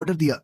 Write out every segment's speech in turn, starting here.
Order दिया।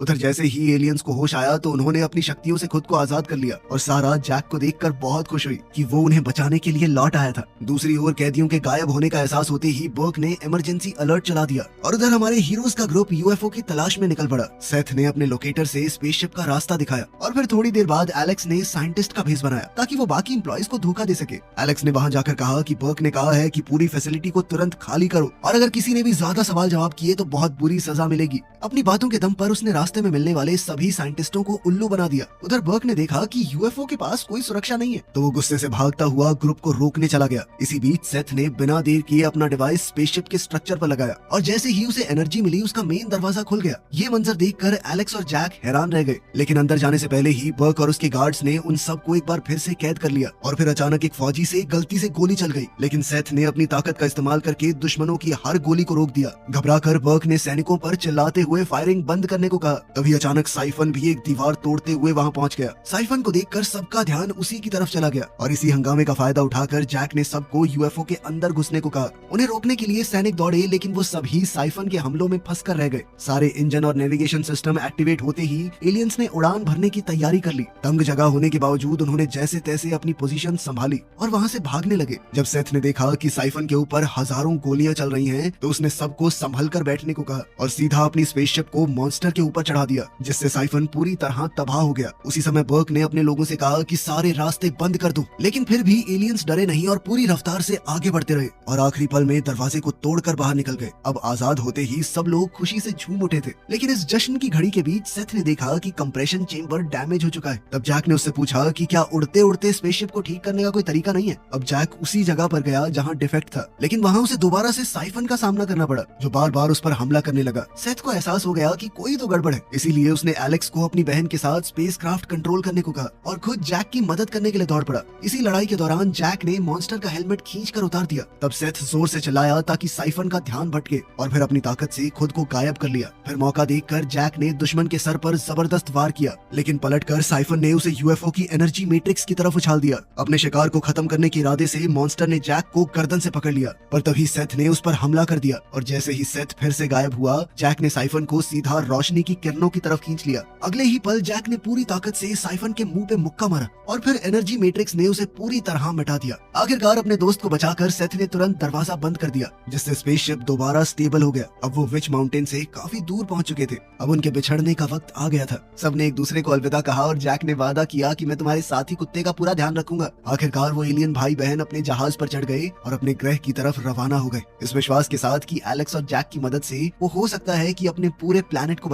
उधर जैसे ही एलियंस को होश आया तो उन्होंने अपनी शक्तियों से खुद को आजाद कर लिया और सारा जैक को देखकर बहुत खुश हुई कि वो उन्हें बचाने के लिए लौट आया था। दूसरी ओर कैदियों के गायब होने का एहसास होते ही बर्क ने इमरजेंसी अलर्ट चला दिया और उधर हमारे हीरोज का ग्रुप यूएफओ की तलाश में निकल पड़ा। सेथ ने अपने लोकेटर से स्पेसशिप का रास्ता दिखाया और फिर थोड़ी देर बाद एलेक्स ने साइंटिस्ट का भेस बनाया ताकि वो बाकी एम्प्लॉइज को धोखा दे सके। एलेक्स ने वहाँ जाकर कहा कि बर्क ने कहा है कि पूरी फैसिलिटी को तुरंत खाली करो और अगर किसी ने भी ज्यादा सवाल जवाब किए तो बहुत बुरी सजा मिलेगी। अपनी बातों के दम पर उसने रास्ते में मिलने वाले सभी साइंटिस्टों को उल्लू बना दिया। उधर बर्क ने देखा कि यूएफओ के पास कोई सुरक्षा नहीं है तो वो गुस्से से भागता हुआ ग्रुप को रोकने चला गया। इसी बीच सेथ ने बिना देर किए अपना डिवाइस स्पेसशिप के स्ट्रक्चर पर लगाया और जैसे ही उसे एनर्जी मिली उसका मेन दरवाजा खुल गया। ये मंजर देखकर एलेक्स और जैक हैरान रह गए, लेकिन अंदर जाने से पहले ही बर्क और उसके गार्ड्स ने उन सबको एक बार फिर से कैद कर लिया और फिर अचानक एक फौजी से गलती से गोली चल गई, लेकिन सेथ ने अपनी ताकत का इस्तेमाल करके दुश्मनों की हर गोली को रोक दिया। घबराकर बर्क ने सैनिकों पर चिल्लाते हुए फायरिंग बंद करने को कहा। तभी अचानक साइफन भी एक दीवार तोड़ते हुए वहां पहुंच गया। साइफन को देखकर सबका ध्यान उसी की तरफ चला गया और इसी हंगामे का फायदा उठाकर जैक ने सबको यूएफओ के अंदर घुसने को कहा। उन्हें रोकने के लिए सैनिक दौड़े, लेकिन वो सभी साइफन के हमलों में फंस कर रह गए। सारे इंजन और नेविगेशन सिस्टम एक्टिवेट होते ही एलियंस ने उड़ान भरने की तैयारी कर ली। तंग जगह होने के बावजूद उन्होंने जैसे तैसे अपनी पोजीशन संभाली और वहां से भागने लगे। जब सेथ ने देखा कि साइफन के ऊपर हजारों गोलियां चल रही हैं, तो उसने सबको संभल कर बैठने को कहा और सीधा अपनी स्पेसशिप को मॉन्स्टर के ऊपर चढ़ा दिया, जिससे साइफन पूरी तरह तबाह हो गया। उसी समय बर्क ने अपने लोगों से कहा कि सारे रास्ते बंद कर दो, लेकिन फिर भी एलियंस डरे नहीं और पूरी रफ्तार से आगे बढ़ते रहे और आखिरी पल में दरवाजे को तोड़कर बाहर निकल गए। अब आजाद होते ही सब लोग खुशी से झूम उठे थे, लेकिन इस जश्न की घड़ी के बीच सेथ ने देखा कि कंप्रेशन चेंबर डैमेज हो चुका है। तब जैक ने उससे पूछा कि क्या उड़ते उड़ते स्पेसशिप को ठीक करने का कोई तरीका नहीं है। अब जैक उसी जगह पर गया जहाँ डिफेक्ट था, लेकिन वहाँ उसे दोबारा से साइफन का सामना करना पड़ा, जो बार बार उस पर हमला करने लगा। सेथ को एहसास हो गया कि कोई तो गड़बड़ है, इसीलिए उसने एलेक्स को अपनी बहन के साथ स्पेसक्राफ्ट कंट्रोल करने को कहा और खुद जैक की मदद करने के लिए दौड़ पड़ा। इसी लड़ाई के दौरान जैक ने मॉन्स्टर का हेलमेट खींचकर उतार दिया। तब सेथ जोर से चिल्लाया ताकि साइफन का ध्यान भटके और फिर अपनी ताकत से खुद को गायब कर लिया। फिर मौका देखकर जैक ने दुश्मन के सर पर जबरदस्त वार किया, लेकिन पलटकर साइफन ने उसे यूएफओ की एनर्जी मैट्रिक्स की तरफ उछाल दिया। अपने शिकार को खत्म करने के इरादे से मॉन्स्टर ने जैक को गर्दन से पकड़ लिया, पर तभी सेथ ने उस पर हमला कर दिया और जैसे ही सेथ फिर से गायब हुआ, जैक ने साइफन को सीधा रोशनी की किरणों की तरफ खींच लिया। अगले ही पल जैक ने पूरी ताकत से साइफन के मुंह पे मुक्का मारा और फिर एनर्जी मैट्रिक्स ने उसे पूरी तरह मिटा दिया। आखिरकार अपने दोस्त को बचाकर सेथ ने तुरंत दरवाजा बंद कर दिया, जिससे स्पेसशिप दोबारा स्टेबल हो गया। अब वो विच माउंटेन से काफी दूर पहुंच चुके थे। अब उनके बिछड़ने का वक्त आ गया था। सबने एक दूसरे को अलविदा कहा और जैक ने वादा किया कि मैं तुम्हारे साथी कुत्ते का पूरा ध्यान रखूंगा। आखिरकार वो एलियन भाई बहन अपने जहाज पर चढ़ गए और अपने ग्रह की तरफ रवाना हो गए, इस विश्वास के साथ कि एलेक्स और जैक की मदद से वो हो सकता है कि अपने पूरे प्लेनेट को